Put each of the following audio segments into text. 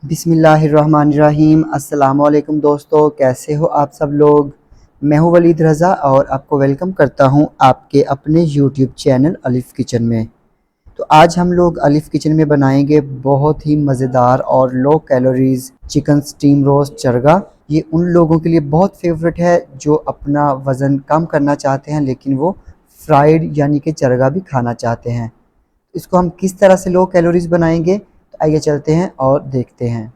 बिस्मिल्लाहिर्रहमानिर्रहीम। अस्सलाम वालेकुम दोस्तों, कैसे हो आप सब लोग। मैं हूं वलीद रज़ा और आपको वेलकम करता हूं आपके अपने यूट्यूब चैनल अलिफ़ किचन में। तो आज हम लोग अलिफ़ किचन में बनाएंगे बहुत ही मज़ेदार और low calories chicken steam roast chargha. ये उन लोगों के लिए बहुत फेवरेट है जो अपना वज़न कम करना चाहते हैं लेकिन वो फ्राइड यानी कि चरगा भी खाना चाहते हैं। इसको हम किस तरह से लो कैलोरीज़ बनाएंगे, तो आइए चलते हैं और देखते हैं।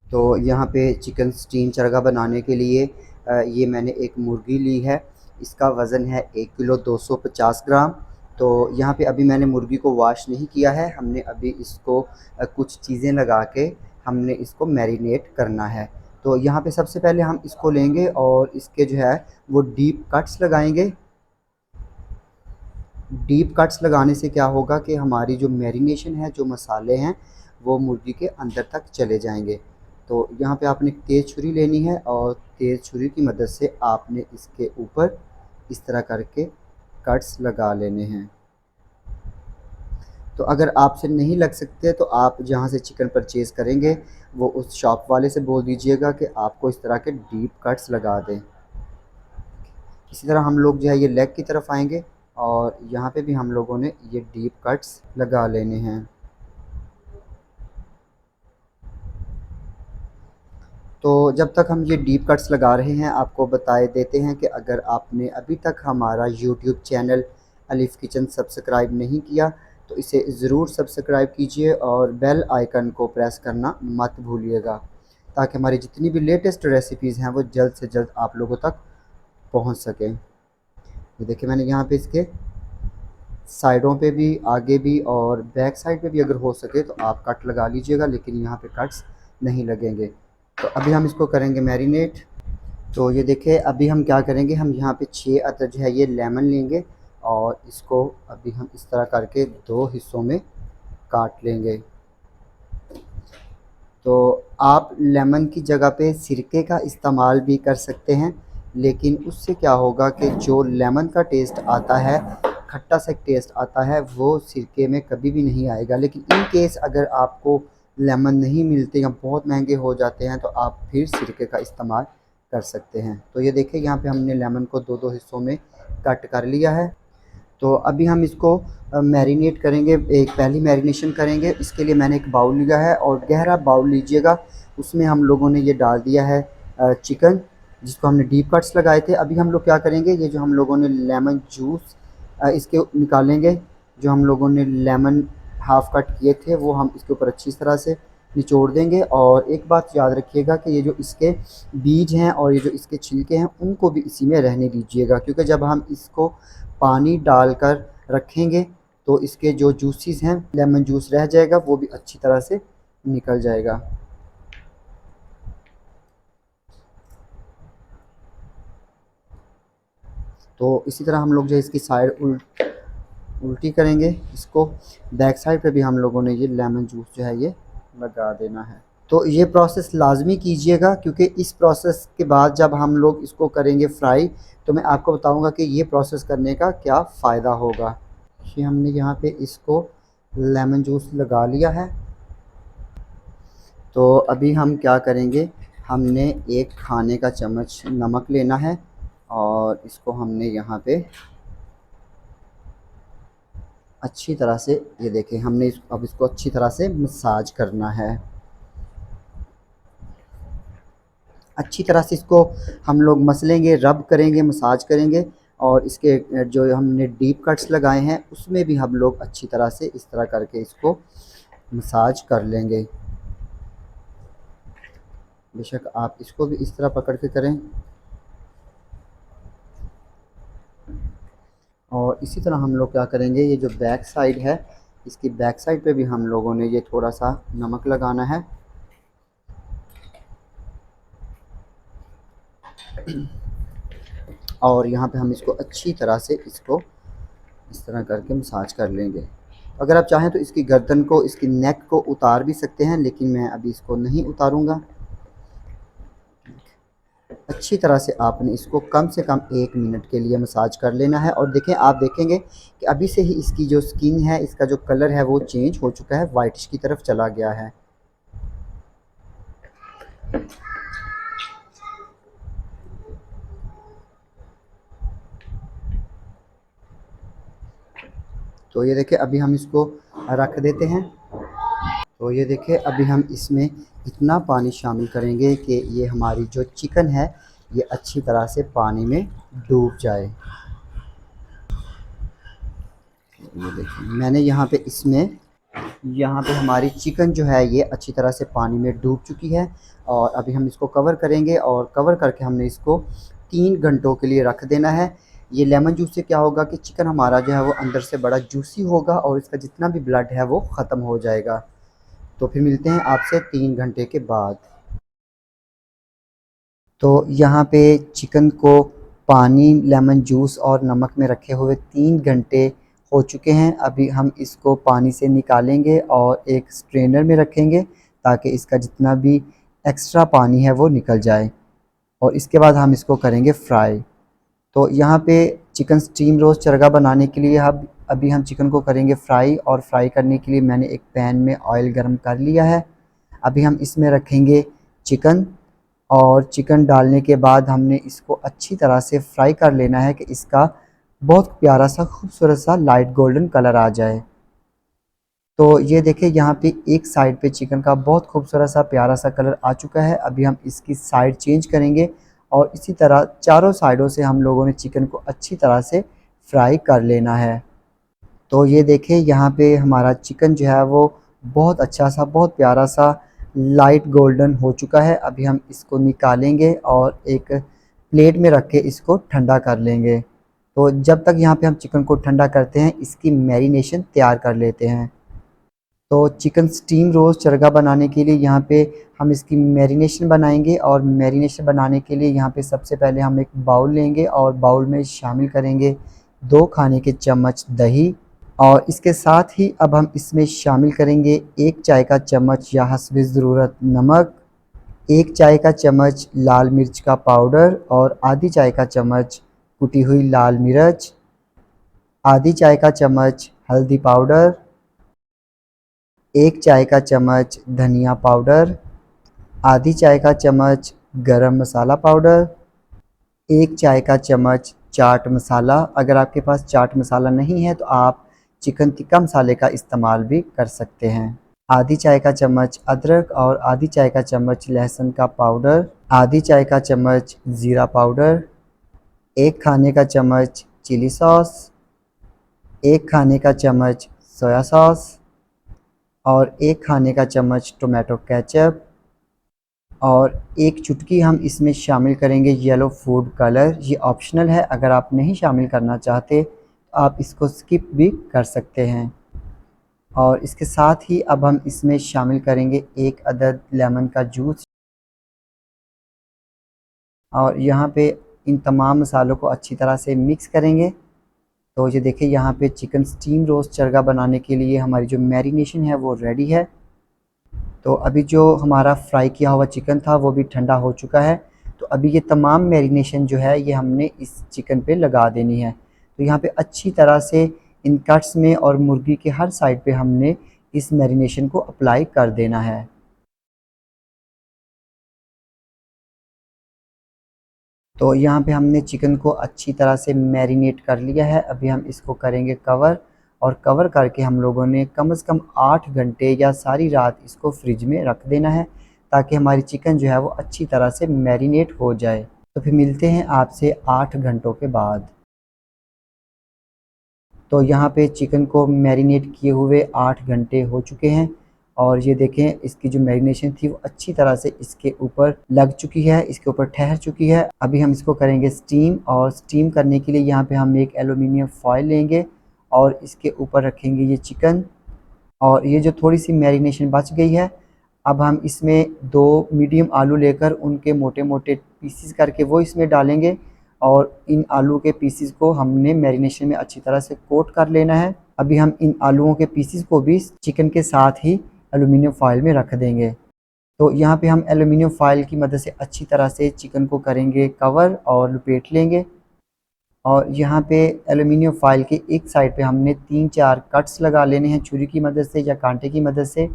तो यहाँ पे चिकन स्टीम चरगा बनाने के लिए ये मैंने एक मुर्गी ली है। इसका वज़न है 1 किलो 250 ग्राम। तो यहाँ पे अभी मैंने मुर्गी को वॉश नहीं किया है, हमने अभी इसको कुछ चीज़ें लगा के हमने इसको मैरिनेट करना है। तो यहाँ पे सबसे पहले हम इसको लेंगे और इसके जो है वो डीप कट्स लगाएंगे। डीप कट्स लगाने से क्या होगा कि हमारी जो मैरिनेशन है, जो मसाले हैं, वो मुर्गी के अंदर तक चले जाएंगे। तो यहाँ पे आपने एक तेज़ छुरी लेनी है और तेज़ छुरी की मदद से आपने इसके ऊपर इस तरह करके कट्स लगा लेने हैं। तो अगर आपसे नहीं लग सकते तो आप जहाँ से चिकन परचेज़ करेंगे वो उस शॉप वाले से बोल दीजिएगा कि आपको इस तरह के डीप कट्स लगा दें। इसी तरह हम लोग जो है ये लेग की तरफ आएंगे और यहाँ पे भी हम लोगों ने ये डीप कट्स लगा लेने हैं। तो जब तक हम ये डीप कट्स लगा रहे हैं, आपको बताए देते हैं कि अगर आपने अभी तक हमारा यूट्यूब चैनल अलिफ़ किचन सब्सक्राइब नहीं किया तो इसे ज़रूर सब्सक्राइब कीजिए और बेल आइकन को प्रेस करना मत भूलिएगा, ताकि हमारी जितनी भी लेटेस्ट रेसिपीज़ हैं वो जल्द से जल्द आप लोगों तक पहुंच सकें। ये देखिए मैंने यहाँ पे इसके साइडों पे भी, आगे भी और बैक साइड पे भी अगर हो सके तो आप कट लगा लीजिएगा, लेकिन यहाँ पे कट्स नहीं लगेंगे। तो अभी हम इसको करेंगे मैरिनेट। तो ये देखिए अभी हम क्या करेंगे, हम यहाँ पे 6 अदद जो है ये लेमन लेंगे और इसको अभी हम इस तरह करके 2 हिस्सों में काट लेंगे। तो आप लेमन की जगह पे सिरके का इस्तेमाल भी कर सकते हैं, लेकिन उससे क्या होगा कि जो लेमन का टेस्ट आता है, खट्टा सा टेस्ट आता है, वो सिरके में कभी भी नहीं आएगा। लेकिन इन केस अगर आपको लेमन नहीं मिलते या बहुत महंगे हो जाते हैं तो आप फिर सिरके का इस्तेमाल कर सकते हैं। तो ये देखिए यहाँ पे हमने लेमन को 2-2 हिस्सों में कट कर लिया है। तो अभी हम इसको मैरिनेट करेंगे, एक पहली मैरिनेशन करेंगे। इसके लिए मैंने एक बाउल लिया है और गहरा बाउल लीजिएगा, उसमें हम लोगों ने ये डाल दिया है चिकन जिसको हमने डीप कट्स लगाए थे। अभी हम लोग क्या करेंगे, ये जो हम लोगों ने लेमन जूस इसके निकालेंगे, जो हम लोगों ने लेमन हाफ़ कट किए थे वो हम इसके ऊपर अच्छी तरह से निचोड़ देंगे। और एक बात याद रखिएगा कि ये जो इसके बीज हैं और ये जो इसके छिलके हैं उनको भी इसी में रहने दीजिएगा, क्योंकि जब हम इसको पानी डालकर रखेंगे तो इसके जो जूसेस हैं, लेमन जूस रह जाएगा, वो भी अच्छी तरह से निकल जाएगा। तो इसी तरह हम लोग जो है इसकी साइड उल्टी करेंगे, इसको बैक साइड पे भी हम लोगों ने ये लेमन जूस जो है ये लगा देना है। तो ये प्रोसेस लाजमी कीजिएगा, क्योंकि इस प्रोसेस के बाद जब हम लोग इसको करेंगे फ्राई तो मैं आपको बताऊंगा कि ये प्रोसेस करने का क्या फ़ायदा होगा। ये हमने यहाँ पे इसको लेमन जूस लगा लिया है। तो अभी हम क्या करेंगे, हमने एक खाने का चम्मच नमक लेना है और इसको हमने यहाँ पे अच्छी तरह से, ये देखें हमने अब इसको अच्छी तरह से मसाज करना है। अच्छी तरह से इसको हम लोग मसलेंगे, रब करेंगे, मसाज करेंगे। और इसके जो हमने डीप कट्स लगाए हैं उसमें भी हम लोग अच्छी तरह से इस तरह करके इसको मसाज कर लेंगे। बेशक आप इसको भी इस तरह पकड़ के करें। और इसी तरह हम लोग क्या करेंगे, ये जो बैक साइड है, इसकी बैक साइड पे भी हम लोगों ने ये थोड़ा सा नमक लगाना है। और यहाँ पे हम इसको अच्छी तरह से इसको इस तरह करके मसाज कर लेंगे। अगर आप चाहें तो इसकी गर्दन को, इसकी नेक को उतार भी सकते हैं, लेकिन मैं अभी इसको नहीं उतारूँगा। अच्छी तरह से आपने इसको कम से कम 1 मिनट के लिए मसाज कर लेना है। और देखें, आप देखेंगे कि अभी से ही इसकी जो स्किन है, इसका जो कलर है वो चेंज हो चुका है, वाइटिश की तरफ चला गया है। तो ये देखिए, अभी हम इसको रख देते हैं। तो ये देखिए, अभी हम इसमें इतना पानी शामिल करेंगे कि ये हमारी जो चिकन है ये अच्छी तरह से पानी में डूब जाए। ये देखिए, मैंने यहाँ पे हमारी चिकन जो है ये अच्छी तरह से पानी में डूब चुकी है। और अभी हम इसको कवर करेंगे, और कवर करके हमने इसको 3 घंटों के लिए रख देना है। ये लेमन जूस से क्या होगा कि चिकन हमारा जो है वो अंदर से बड़ा जूसी होगा, और इसका जितना भी ब्लड है वो ख़त्म हो जाएगा। तो फिर मिलते हैं आपसे 3 घंटे के बाद। तो यहाँ पे चिकन को पानी, लेमन जूस और नमक में रखे हुए 3 घंटे हो चुके हैं। अभी हम इसको पानी से निकालेंगे और एक स्ट्रेनर में रखेंगे ताकि इसका जितना भी एक्स्ट्रा पानी है वो निकल जाए, और इसके बाद हम इसको करेंगे फ्राई। तो यहाँ पे चिकन स्टीम रोस्ट चरगा बनाने के लिए अभी हम चिकन को करेंगे फ्राई, और फ्राई करने के लिए मैंने एक पैन में ऑयल गर्म कर लिया है। अभी हम इसमें रखेंगे चिकन, और चिकन डालने के बाद हमने इसको अच्छी तरह से फ्राई कर लेना है कि इसका बहुत प्यारा सा खूबसूरत सा लाइट गोल्डन कलर आ जाए। तो ये देखिए, यहाँ पे एक साइड पे चिकन का बहुत खूबसूरत सा प्यारा सा कलर आ चुका है। अभी हम इसकी साइड चेंज करेंगे, और इसी तरह चारों साइडों से हम लोगों ने चिकन को अच्छी तरह से फ्राई कर लेना है। तो ये देखिए, यहाँ पे हमारा चिकन जो है वो बहुत अच्छा सा, बहुत प्यारा सा लाइट गोल्डन हो चुका है। अभी हम इसको निकालेंगे और एक प्लेट में रख के इसको ठंडा कर लेंगे। तो जब तक यहाँ पे हम चिकन को ठंडा करते हैं, इसकी मैरिनेशन तैयार कर लेते हैं। तो चिकन स्टीम रोस्ट चरगा बनाने के लिए यहाँ पे हम इसकी मैरिनेशन बनाएंगे, और मैरिनेशन बनाने के लिए यहाँ पे सबसे पहले हम एक बाउल लेंगे, और बाउल में शामिल करेंगे 2 खाने के चम्मच दही, और इसके साथ ही अब हम इसमें शामिल करेंगे 1 चाय का चम्मच या हस्बे ज़रूरत नमक, 1 चाय का चम्मच लाल मिर्च का पाउडर, और आधी चाय का चम्मच कुटी हुई लाल मिर्च, आधी चाय का चम्मच हल्दी पाउडर, 1 चाय का चम्मच धनिया पाउडर, आधी चाय का चम्मच गरम मसाला पाउडर, 1 चाय का चम्मच चाट मसाला। अगर आपके पास चाट मसाला नहीं है तो आप चिकन टिक्का मसाले का इस्तेमाल भी कर सकते हैं। आधी चाय का चम्मच अदरक, और आधी चाय का चम्मच लहसुन का पाउडर, आधी चाय का चम्मच ज़ीरा पाउडर, 1 खाने का चम्मच चिली सॉस, 1 खाने का चम्मच सोया सॉस, और 1 खाने का चम्मच टोमेटो केचप, और 1 चुटकी हम इसमें शामिल करेंगे येलो फूड कलर। ये ऑप्शनल है, अगर आप नहीं शामिल करना चाहते तो आप इसको स्किप भी कर सकते हैं। और इसके साथ ही अब हम इसमें शामिल करेंगे 1 अदद लेमन का जूस, और यहाँ पे इन तमाम मसालों को अच्छी तरह से मिक्स करेंगे। तो ये देखिए, यहाँ पे चिकन स्टीम रोस्ट चरगा बनाने के लिए हमारी जो मैरिनेशन है वो रेडी है। तो अभी जो हमारा फ्राई किया हुआ चिकन था वो भी ठंडा हो चुका है। तो अभी ये तमाम मैरिनेशन जो है ये हमने इस चिकन पे लगा देनी है। तो यहाँ पे अच्छी तरह से इन कट्स में और मुर्गी के हर साइड पे हमने इस मैरिनेशन को अप्लाई कर देना है। तो यहाँ पे हमने चिकन को अच्छी तरह से मैरिनेट कर लिया है। अभी हम इसको करेंगे कवर, और कवर करके हम लोगों ने कम से कम 8 घंटे या सारी रात इसको फ्रिज में रख देना है, ताकि हमारी चिकन जो है वो अच्छी तरह से मैरिनेट हो जाए। तो फिर मिलते हैं आपसे 8 घंटों के बाद। तो यहाँ पे चिकन को मैरिनेट किए हुए 8 घंटे हो चुके हैं, और ये देखें, इसकी जो मैरिनेशन थी वो अच्छी तरह से इसके ऊपर लग चुकी है, इसके ऊपर ठहर चुकी है। अभी हम इसको करेंगे स्टीम, और स्टीम करने के लिए यहाँ पे हम एक एलुमिनियम फॉयल लेंगे, और इसके ऊपर रखेंगे ये चिकन। और ये जो थोड़ी सी मैरिनेशन बच गई है, अब हम इसमें 2 मीडियम आलू लेकर उनके मोटे मोटे पीसीस करके वो इसमें डालेंगे, और इन आलू के पीसीस को हमने मैरिनेशन में अच्छी तरह से कोट कर लेना है। अभी हम इन आलूओं के पीसीस को भी चिकन के साथ ही एलुमिनियम फॉयल में रख देंगे। तो यहाँ पे हम एल्युमिनियम फॉयल की मदद से अच्छी तरह से चिकन को करेंगे कवर और लपेट लेंगे। और यहाँ पे एल्युमिनियम फॉयल के एक साइड पे हमने 3-4 कट्स लगा लेने हैं छुरी की मदद से या कांटे की मदद से।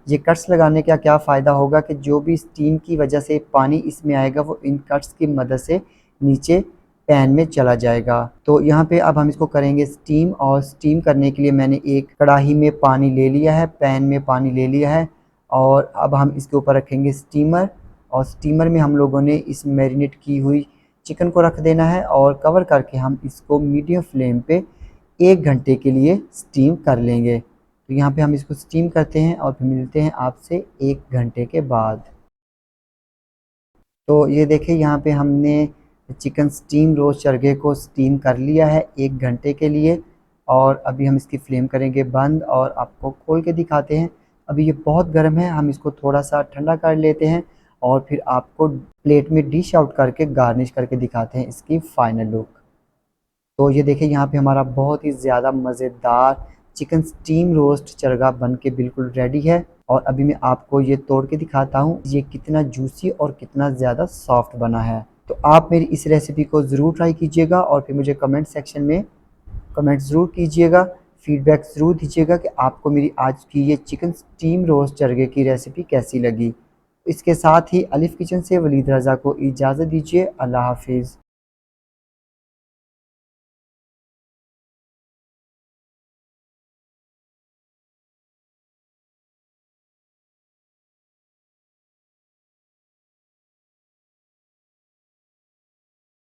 ये कट्स लगाने का क्या फ़ायदा होगा कि जो भी स्टीम की वजह से पानी इसमें आएगा वो इन कट्स की मदद से नीचे पैन में चला जाएगा। तो यहाँ पे अब हम इसको करेंगे स्टीम, और स्टीम करने के लिए मैंने एक कढ़ाई में पानी ले लिया है, पैन में पानी ले लिया है, और अब हम इसके ऊपर रखेंगे स्टीमर। और स्टीमर में हम लोगों ने इस मैरिनेट की हुई चिकन को रख देना है और कवर करके हम इसको मीडियम फ्लेम पे 1 घंटे के लिए स्टीम कर लेंगे। तो यहाँ पे हम इसको स्टीम करते हैं और फिर मिलते हैं आपसे 1 घंटे के बाद। तो ये देखिए यहाँ पे हमने चिकन स्टीम रोस्ट चरगे को स्टीम कर लिया है 1 घंटे के लिए। और अभी हम इसकी फ्लेम करेंगे बंद और आपको खोल के दिखाते हैं। अभी ये बहुत गर्म है, हम इसको थोड़ा सा ठंडा कर लेते हैं और फिर आपको प्लेट में डिश आउट करके गार्निश करके दिखाते हैं इसकी फाइनल लुक। तो ये देखिए यहाँ पे हमारा बहुत ही ज़्यादा मज़ेदार चिकन स्टीम रोस्ट चरगा बन के बिल्कुल रेडी है। और अभी मैं आपको ये तोड़ के दिखाता हूँ ये कितना जूसी और कितना ज़्यादा सॉफ्ट बना है। तो आप मेरी इस रेसिपी को ज़रूर ट्राई कीजिएगा और फिर मुझे कमेंट सेक्शन में कमेंट ज़रूर कीजिएगा, फीडबैक ज़रूर दीजिएगा कि आपको मेरी आज की ये चिकन स्टीम रोस्ट चरगे की रेसिपी कैसी लगी। इसके साथ ही अलिफ किचन से वलीद रज़ा को इजाज़त दीजिए। अल्लाह हाफिज़।